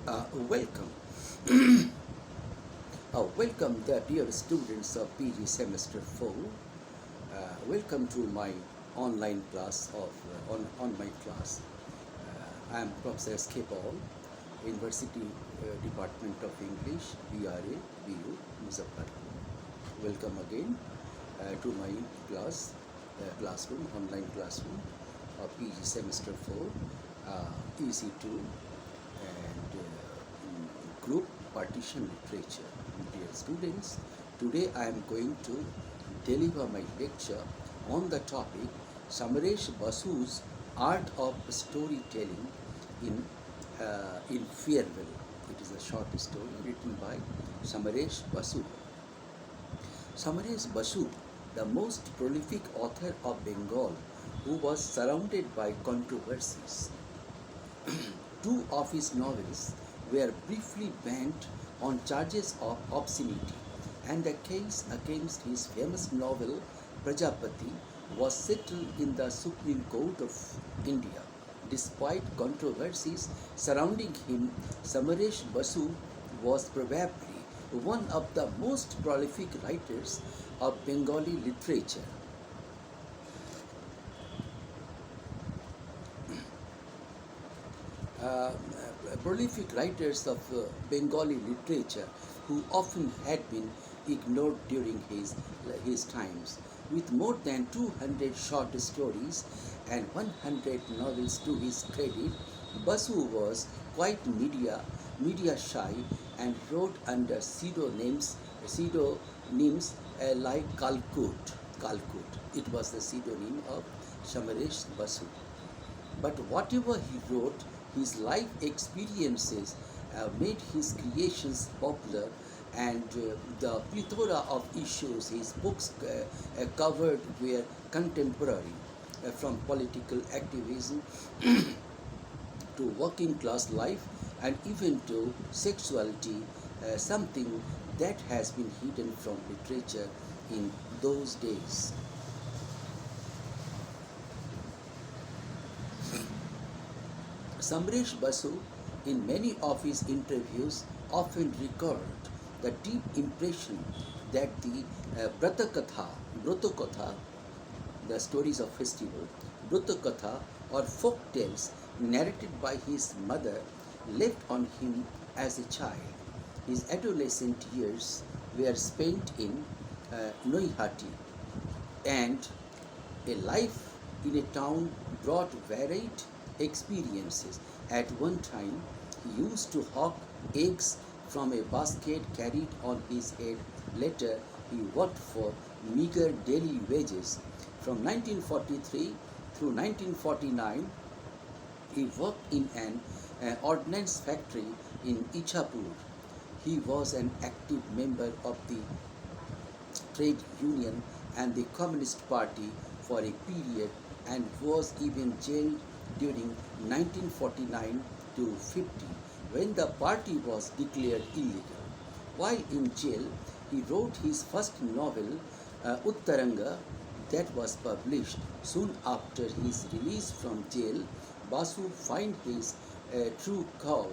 Welcome. Welcome, the dear students of PG Semester 4. Welcome to my online class on my class. I am Professor S.K. Paul, University Department of English, BRABU, Muzaffarpur. Welcome again to my classroom, online classroom of PG Semester 4, EC2, and group partition literature. Dear students, today I am going to deliver my lecture on the topic Samaresh Basu's Art of Storytelling in Farewell. It is a short story written by Samaresh Basu. Samaresh Basu, the most prolific author of Bengal, who was surrounded by controversies. Two of his novels were briefly banned on charges of obscenity, and the case against his famous novel Prajapati was settled in the Supreme Court of India. Despite controversies surrounding him, Samaresh Basu was probably one of the most prolific writers of Bengali literature. Prolific writers of Bengali literature who often had been ignored during his times. With more than 200 short stories and 100 novels to his credit, Basu was quite media shy and wrote under pseudonyms like Kalkut. It was the pseudonym of Samaresh Basu. But whatever he wrote, his life experiences made his creations popular, and the plethora of issues his books covered were contemporary, from political activism to working class life and even to sexuality, something that has been hidden from literature in those days. Samaresh Basu, in many of his interviews, often recalled the deep impression that the Bratakatha, the stories of festival, Bratakatha or folk tales narrated by his mother left on him as a child. His adolescent years were spent in Noihati, and a life in a town brought varied experiences. At one time, he used to hawk eggs from a basket carried on his head. Later, he worked for meager daily wages. From 1943 through 1949, he worked in an ordnance factory in Ichapur. He was an active member of the trade union and the Communist Party for a period, and was even jailed during 1949 to 50, when the party was declared illegal. While in jail, he wrote his first novel, Uttaranga, that was published soon after his release from jail. Basu found his true call,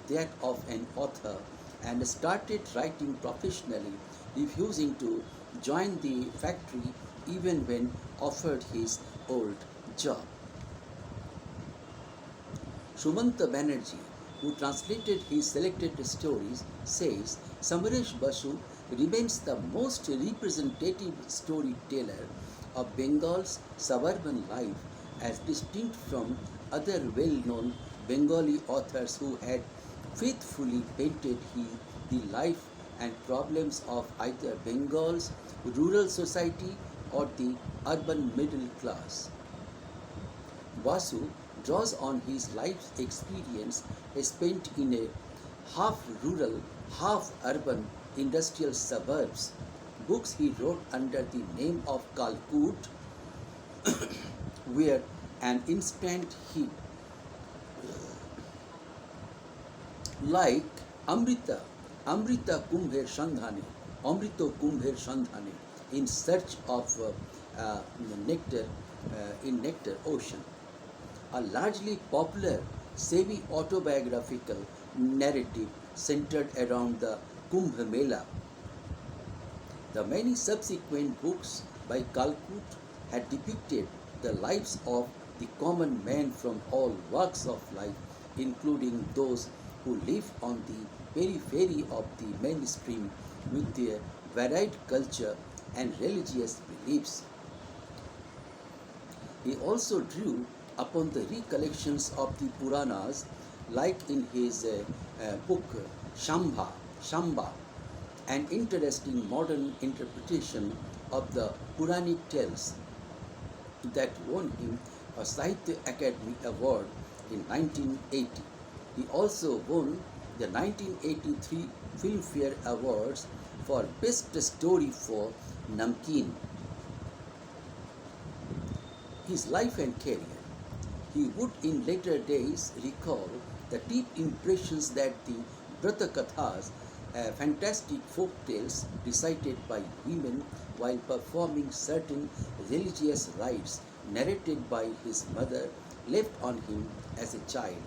that of an author, and started writing professionally, refusing to join the factory even when offered his old job. Sumanta Banerjee, who translated his selected stories, says Samaresh Basu remains the most representative storyteller of Bengal's suburban life, as distinct from other well-known Bengali authors who had faithfully painted the life and problems of either Bengal's rural society or the urban middle class. Basu draws on his life's experience spent in a half-rural, half-urban industrial suburbs. Books he wrote under the name of Kalkut were an instant hit, like Amrita Kumbher Sandhane, in search of nectar in Nectar Ocean, a largely popular semi-autobiographical narrative centered around the Kumbh Mela. The many subsequent books by Kalkut had depicted the lives of the common man from all walks of life, including those who live on the periphery of the mainstream with their varied culture and religious beliefs. He also drew upon the recollections of the Puranas, like in his book Shamba, an interesting modern interpretation of the Puranic tales that won him a Sahitya Academy Award in 1980. He also won the 1983 Filmfare Awards for Best Story for Namkeen. His life and career. He would in later days recall the deep impressions that the Brata Kathas, fantastic folk tales recited by women while performing certain religious rites narrated by his mother, left on him as a child.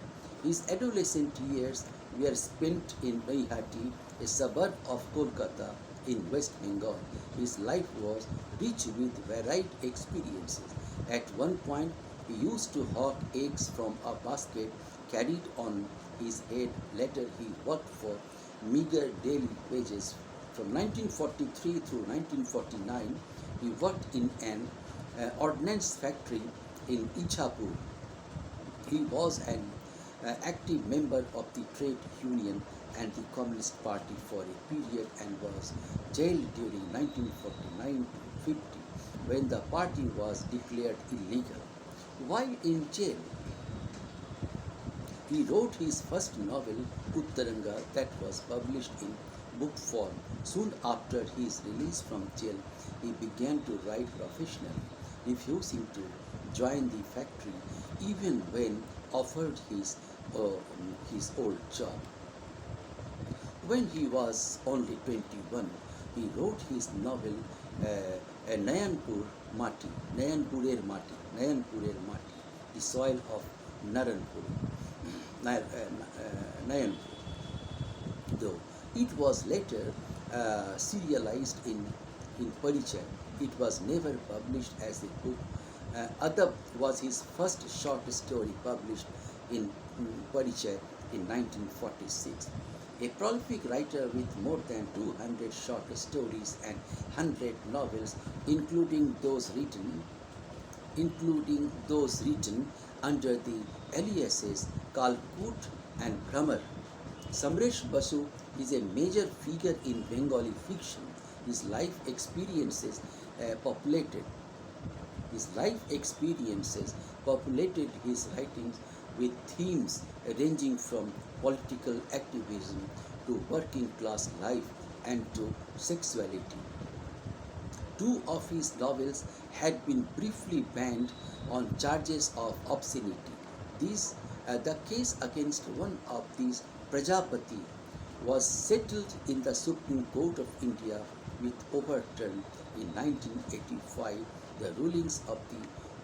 His adolescent years were spent in Naihati, a suburb of Kolkata in West Bengal. His life was rich with varied experiences. At one point, he used to hawk eggs from a basket carried on his head. Later, he worked for meager daily wages. From 1943 through 1949, he worked in an ordnance factory in Ichapur. He was an active member of the trade union and the Communist Party for a period and was jailed during 1949 to 50 when the party was declared illegal. While in jail, he wrote his first novel, Uttaranga, that was published in book form. Soon after his release from jail, he began to write professionally, refusing to join the factory even when offered his old job. When he was only 21, he wrote his novel Nayanpurer Mati, the soil of Naranpur, Nayanpur. Though it was later serialized in Parichai, it was never published as a book. Adab was his first short story published in Parichai in 1946. A prolific writer with more than 200 short stories and 100 novels, including those written under the aliases Kalkut and Brahmar. Samaresh Basu is a major figure in Bengali fiction. His life experiences populated his writings with themes ranging from political activism to working class life and to sexuality. Two of his novels had been briefly banned on charges of obscenity. The case against one of these, Prajapati, was settled in the Supreme Court of India with overturned in 1985 the rulings of the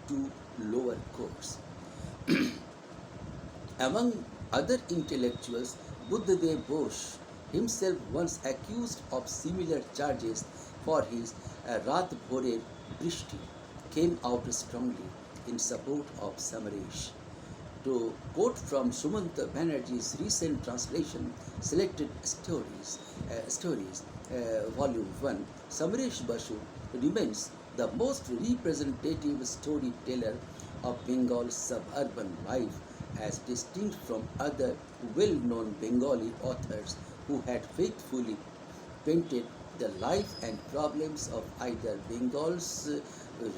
two lower courts. Among other intellectuals, Buddhadev Bose, himself once accused of similar charges for his Raat Bhorer Drishti, came out strongly in support of Samaresh. To quote from Sumanta Banerjee's recent translation, Selected Stories, Volume 1, Samaresh Basu remains the most representative storyteller of Bengal's suburban life, as distinct from other well-known Bengali authors who had faithfully painted the life and problems of either Bengal's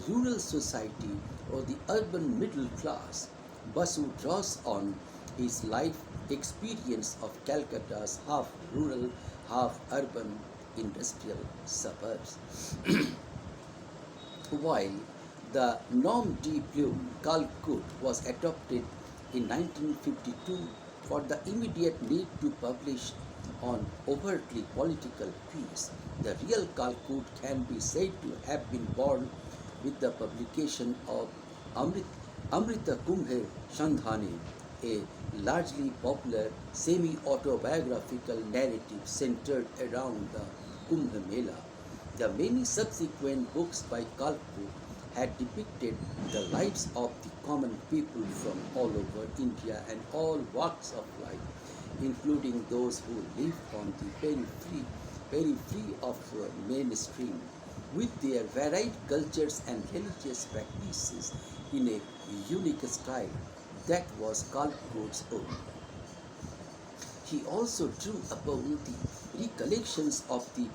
rural society or the urban middle class. Basu draws on his life experience of Calcutta's half-rural, half-urban industrial suburbs. While the nom de plume Calcut was adopted in 1952 for the immediate need to publish on overtly political piece, the real Calcut can be said to have been born with the publication of Amrita Kumbhe Sandhani, a largely popular semi-autobiographical narrative centered around the Kumbh Mela. The many subsequent books by Kalpur had depicted the lives of the common people from all over India and all walks of life, including those who lived on the periphery of mainstream, with their varied cultures and religious practices in a unique style that was Kalpur's own. He also drew upon the recollections of the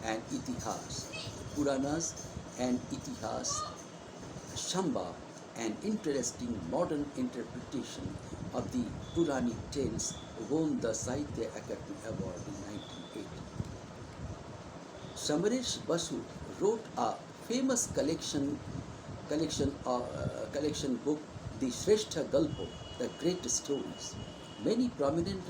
and Itihas, Puranas and Itihas, Shamba, an interesting modern interpretation of the Puranic tales, won the Sahitya Academy Award in 1980. Samaresh Basu wrote a famous collection book, The Shrestha Galpo, The Great Stories. Many prominent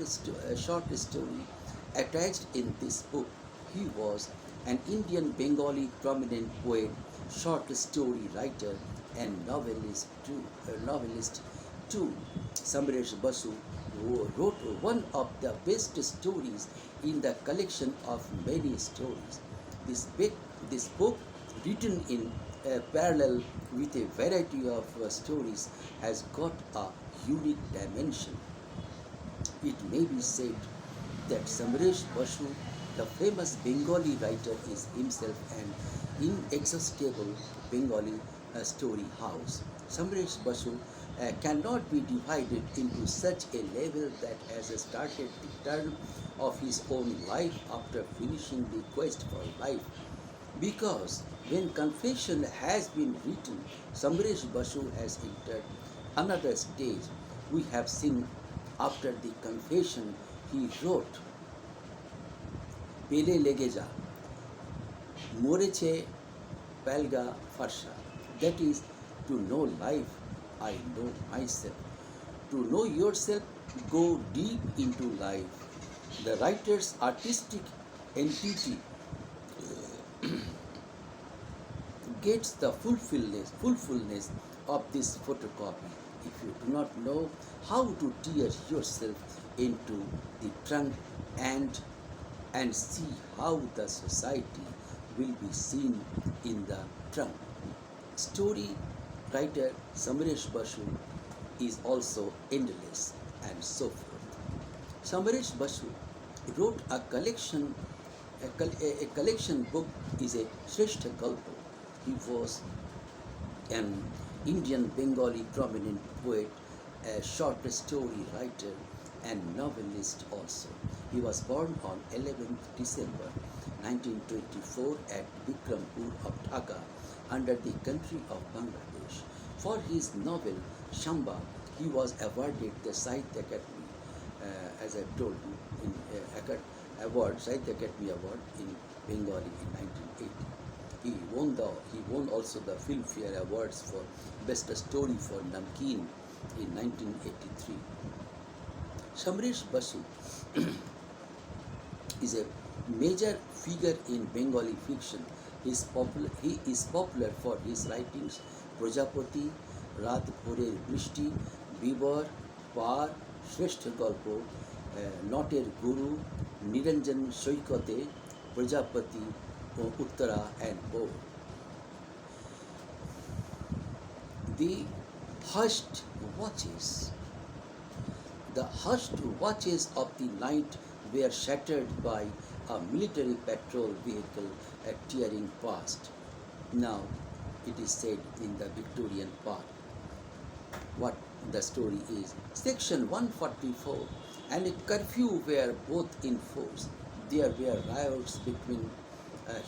short stories attached in this book. He was an Indian Bengali prominent poet, short story writer, and novelist too. Samaresh Basu, who wrote one of the best stories in the collection of many stories. This book, written in parallel with a variety of stories, has got a unique dimension. It may be said that Samaresh Basu, the famous Bengali writer, is himself an inexhaustible Bengali story house. Samaresh Basu cannot be divided into such a level that has started the turn of his own life after finishing the quest for life. Because when confession has been written, Samaresh Basu has entered another stage. We have seen after the confession he wrote পেলে লেগে যা মরেছে Palga Farsha. That is, to know life, I know myself. To know yourself, go deep into life. The writer's artistic entity gets the fullfulness of this photocopy. If you do not know how to tear yourself into the trunk and see how the society will be seen in the trunk. Story writer Samaresh Basu is also endless, and so forth. Samaresh Basu wrote a collection book is a Shrestha Galpo. He was an Indian Bengali prominent poet, a short story writer, and novelist also. He was born on 11th December 1924 at Bikrampur of Dhaka, under the country of Bangladesh. For his novel Shamba, he was awarded the Sahitya Academy, as I told you, in Sahitya Academy Award in Bengali in 1980. He won also the Filmfare Awards for Best Story for Namkeen in 1983. Samaresh Basu is a major figure in Bengali fiction. He is popular for his writings Prajapati, Raat Bhorer Brishti, Bibar, Par, Shrestha Galpo, Noter Guru, Niranjan Soikote, Prajapati, Uttara, and Bor. The hushed watches. The hushed watches of the night were shattered by a military patrol vehicle tearing past. Now, it is said in the Victorian Park what the story is. Section 144 and a curfew were both in force. There were riots between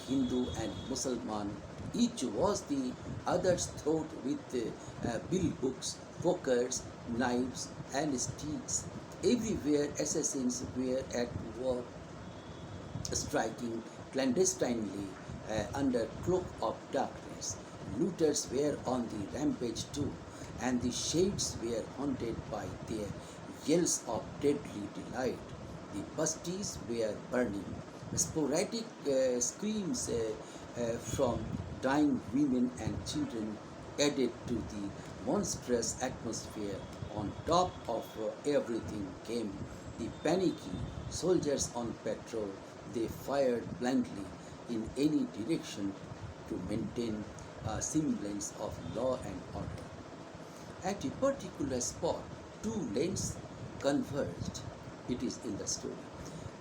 Hindu and Muslim. Each was the other's throat with bill hooks, pokers, knives, and sticks. Everywhere assassins were at work, striking clandestinely under cloak of darkness. Looters were on the rampage too, and the shades were haunted by their yells of deadly delight. The busties were burning. Sporadic screams from dying women and children added to the monstrous atmosphere. On top of everything came the panicky soldiers on patrol. They fired blankly in any direction to maintain a semblance of law and order. At a particular spot, two lanes converged. It is in the story.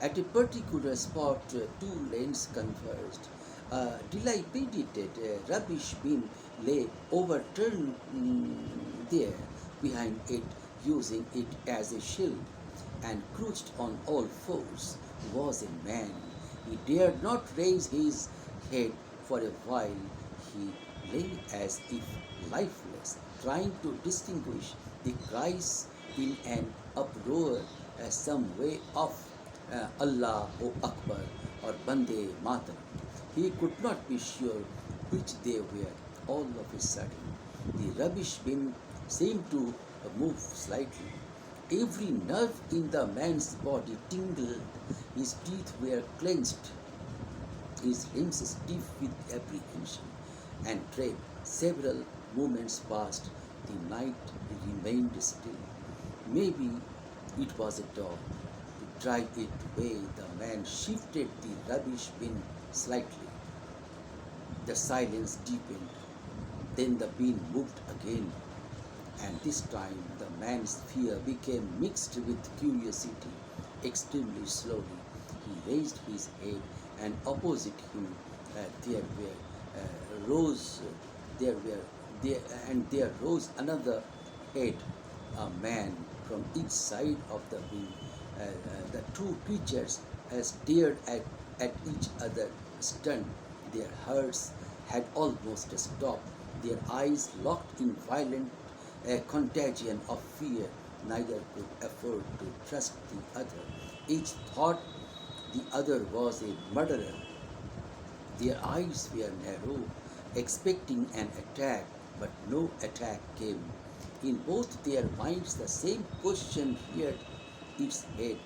At a particular spot, two lanes converged. A dilapidated rubbish bin lay overturned there. Behind it, using it as a shield, and crouched on all fours, was a man. He dared not raise his head for a while. He lay as if lifeless, trying to distinguish the cries in an uproar some way off, Allahu Akbar or Bande Mataram. He could not be sure which they were. All of a sudden, the rubbish bin seemed to move slightly. Every nerve in the man's body tingled. His teeth were clenched, his limbs stiff with apprehension and dread. Several moments passed. The night remained still. Maybe it was a dog. To drive it away, the man shifted the rubbish bin slightly. The silence deepened. Then the bin moved again, and this time the man's fear became mixed with curiosity. Extremely slowly, he raised his head, and opposite him there were rose there were there and there rose another head, a man from each side of the bin. The two creatures stared at each other, stunned. Their hearts had almost stopped. Their eyes locked in violent contagion of fear. Neither could afford to trust the other. Each thought the other was a murderer. Their eyes were narrow, expecting an attack, but no attack came. In both their minds, the same question reared its head: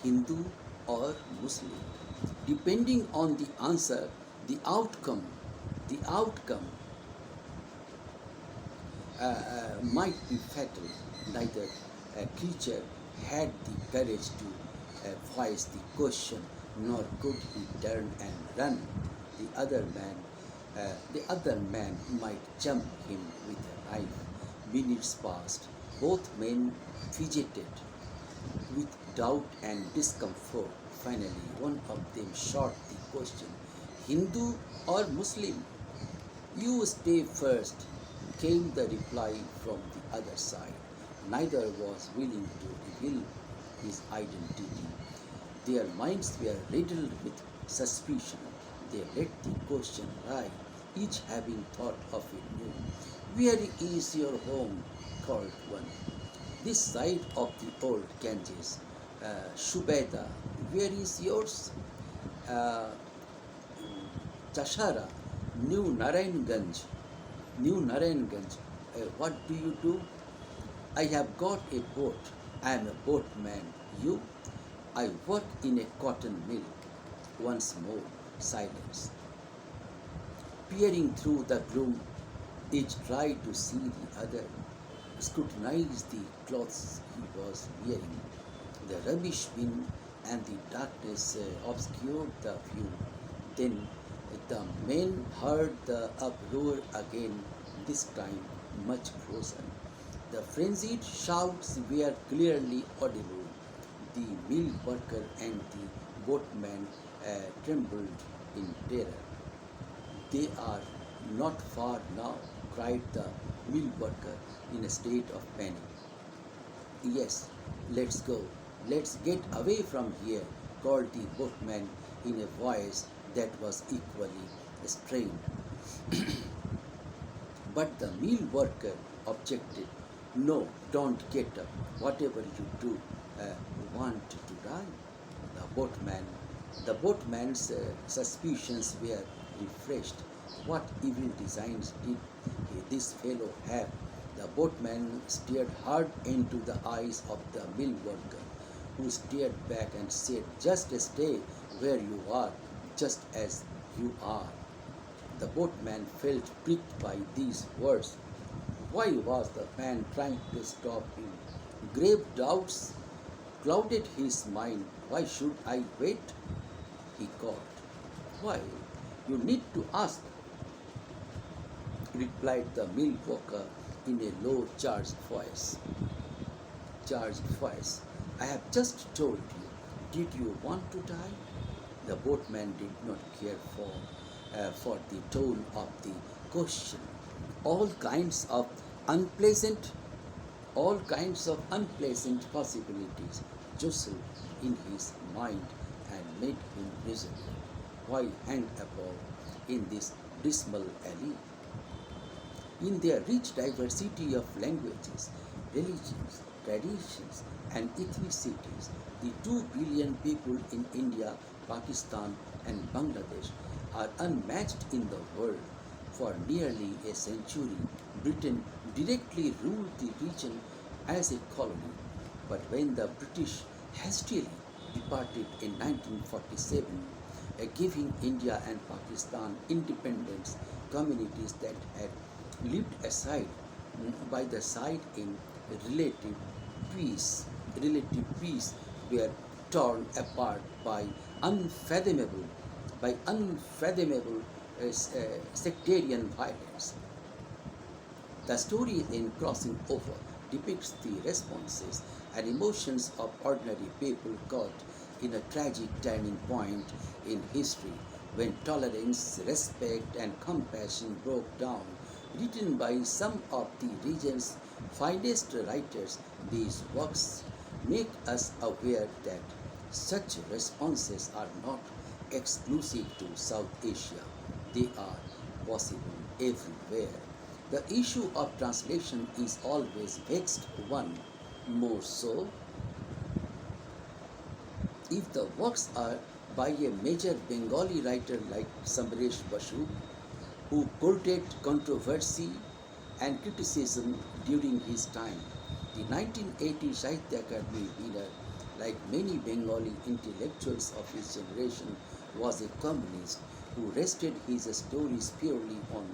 Hindu or Muslim? Depending on the answer, the outcome might be fatal. Neither creature had the courage to voice the question, nor could he turn and run. The other man might jump him with a knife. Minutes passed. Both men fidgeted with doubt and discomfort. Finally, one of them shot the question: Hindu or Muslim? You stay first, came the reply from the other side. Neither was willing to reveal his identity. Their minds were riddled with suspicion. They let the question lie, each having thought of it new. Where is your home? Called one. This side of the old Ganges. Shubeda, where is yours? Uh, Chashara, New Narayanganj. New Narayanganj. What do you do? I have got a boat. I am a boatman. You? I work in a cotton mill. Once more, silence. Peering through the gloom, each tried to see the other, scrutinized the clothes he was wearing. The rubbish bin and the darkness obscured the view. Then the men heard the uproar again, this time much closer. The frenzied shouts were clearly audible. The mill worker and the boatman trembled in terror. They are not far now, cried the mill worker in a state of panic. Yes, let's go. Let's get away from here, called the boatman in a voice that was equally strained. But the mill worker objected. No, don't get up. Whatever you do, want to die. The boatman, the boatman's suspicions were refreshed. What evil designs did this fellow have? The boatman stared hard into the eyes of the mill worker, who stared back and said, Just stay where you are, just as you are. The boatman felt pricked by these words. Why was the man trying to stop him? Grave doubts clouded his mind. Why should I wait? He called. Why? You need to ask, replied the milk-worker in a low charged voice. I have just told you. Did you want to die? The boatman did not care for the tone of the question. All kinds of unpleasant, all kinds of unpleasant possibilities jostled in his mind and made him resolve. Why hang about in this dismal alley? In their rich diversity of languages, religions, traditions, and ethnicities, the 2 billion people in India, Pakistan, and Bangladesh are unmatched in the world. For nearly a century, Britain directly ruled the region as a colony. But when the British hastily departed in 1947, giving India and Pakistan independence, communities that had lived by the side in relative peace, relative peace were torn apart unfathomable, by unfathomable sectarian violence. The story in Crossing Over depicts the responses and emotions of ordinary people caught in a tragic turning point in history when tolerance, respect, and compassion broke down. Written by some of the region's finest writers, these works make us aware that such responses are not exclusive to South Asia. They are possible everywhere. The issue of translation is always vexed one, more so if the works are by a major Bengali writer like Samaresh Basu, who courted controversy and criticism during his time. The 1980 Sahitya Academy winner, like many Bengali intellectuals of his generation, was a communist who rested his stories purely on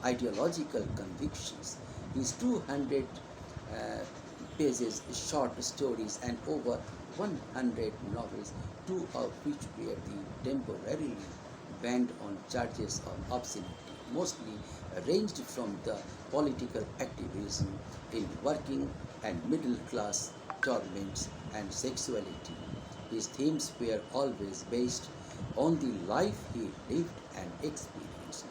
ideological convictions. His 200 pages short stories and over 100 novels, 2 of which were temporarily banned on charges of obscenity, mostly ranged from the political activism in working and middle class torments and sexuality. His themes were always based on the life he lived and experienced,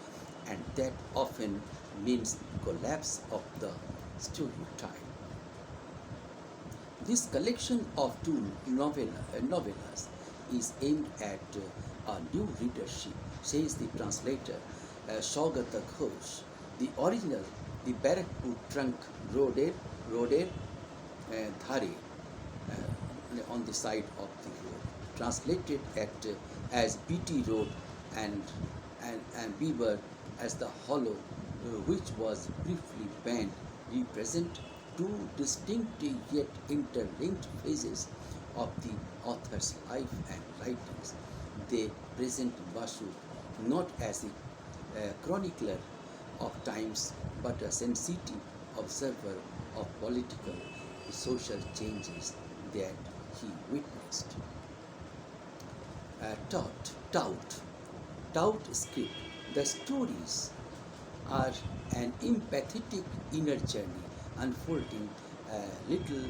and that often means collapse of the stereotype. This collection of 2 novellas is aimed at a new readership, says the translator Saugata Ghosh. The original, the Barakpur trunk roaded Dhare, on the side of the road, translated as BT Road and Beaver as the Hollow, which was briefly banned, represent 2 distinct yet interlinked phases of the author's life and writings. They present Basu not as a chronicler of times but a sensitive observer of political social changes that he witnessed. Tout script. The stories are an empathetic inner journey unfolding little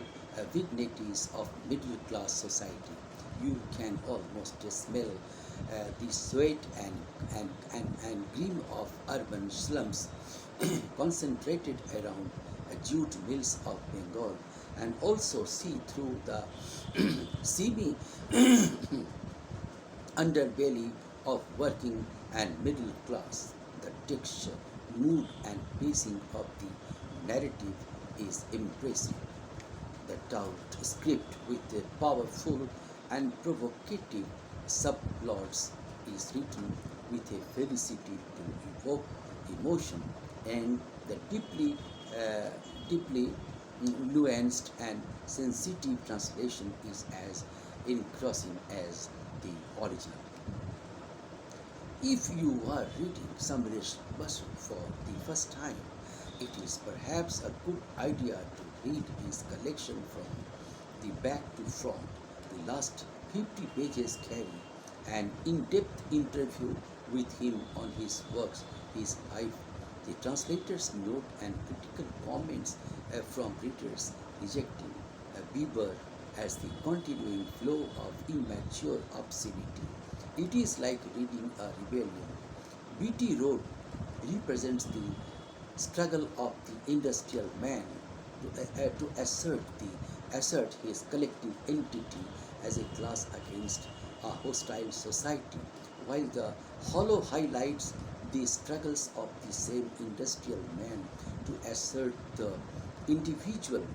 vignettes of middle class society. You can almost smell the sweat and gleam of urban slums concentrated around jute mills of Bengal, and also see through the seamy underbelly of working and middle class. The texture, mood, and pacing of the narrative is impressive. The tout script with a powerful and provocative subplots is written with a felicity to evoke emotion, and the deeply nuanced and sensitive translation is as engrossing as the original. If you are reading Samaresh Basu for the first time, It is perhaps a good idea to read his collection from the back to front. The last 50 pages carry an in-depth interview with him on his works, his life, the translator's note and critical comments from readers rejecting Bieber as the continuing flow of immature obscenity. It is like reading a rebellion. BT Road represents the struggle of the industrial man to assert his collective entity as a class against a hostile society, while the hollow highlights the struggles of the same industrial man to assert the individual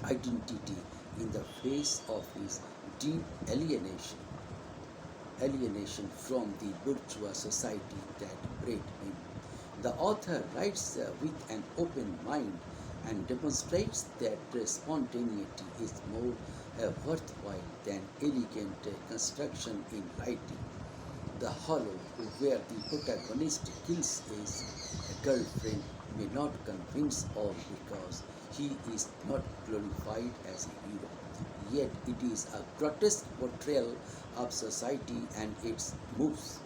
identity in the face of his deep alienation from the bourgeois society that bred him. The author writes with an open mind and demonstrates that spontaneity is more worthwhile than elegant construction in writing. The hollow, where the protagonist kills his girlfriend, may not convince all because he is not glorified as a hero. Yet it is a grotesque portrayal of society and its mores.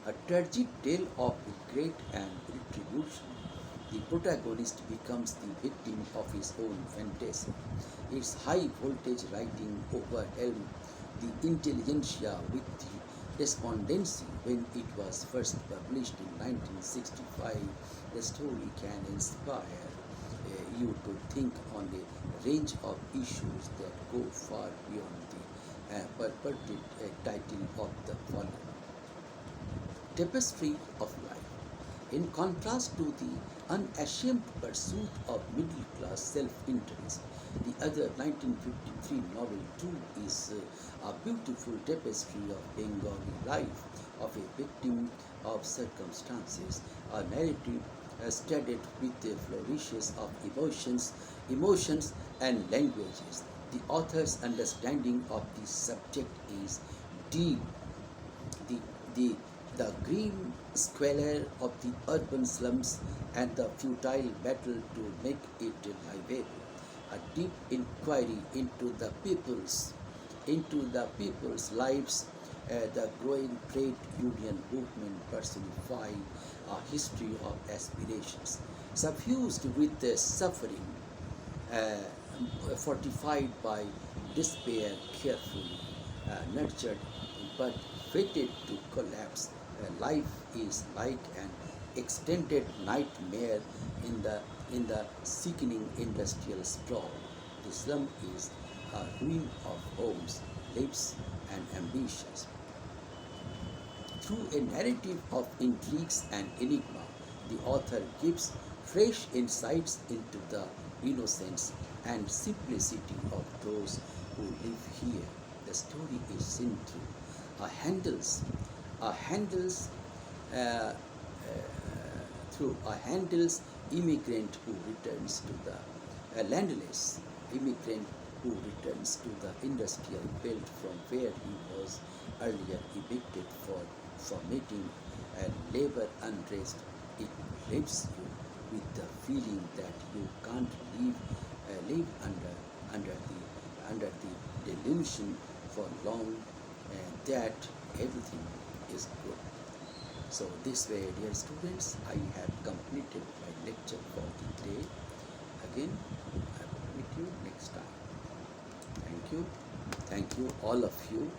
A tragic tale of regret and retribution. The protagonist becomes the victim of his own fantasy. Its high voltage writing overwhelmed the intelligentsia with the despondency when it was first published in 1965. The story can inspire you to think on a range of issues that go far beyond the purported title of the volume. Tapestry of life. In contrast to the unashamed pursuit of middle class self interest, the other 1953 novel too is a beautiful tapestry of Bengali life, of a victim of circumstances, a narrative studded with the flourishes of emotions and languages. The author's understanding of the subject is deep. The, the, the grim squalor of the urban slums and the futile battle to make it livable. A deep inquiry into the people's lives, the growing trade union movement personified a history of aspirations, suffused with suffering, fortified by despair, carefully nurtured but fated to collapse. Life is like an extended nightmare in the sickening industrial sprawl. The slum is a ruin of homes, lives, and ambitions. Through a narrative of intrigues and enigma, the author gives fresh insights into the innocence and simplicity of those who live here. The story is seen a handles uh, uh, through a handles immigrant who returns to the landless immigrant who returns to the industrial belt from where he was earlier evicted for meeting labor unrest. It leaves you with the feeling that you can't live under the delusion for long, that everything is good. So this way, dear students, I have completed my lecture for the day. Again, I will meet you next time. Thank you. Thank you, all of you.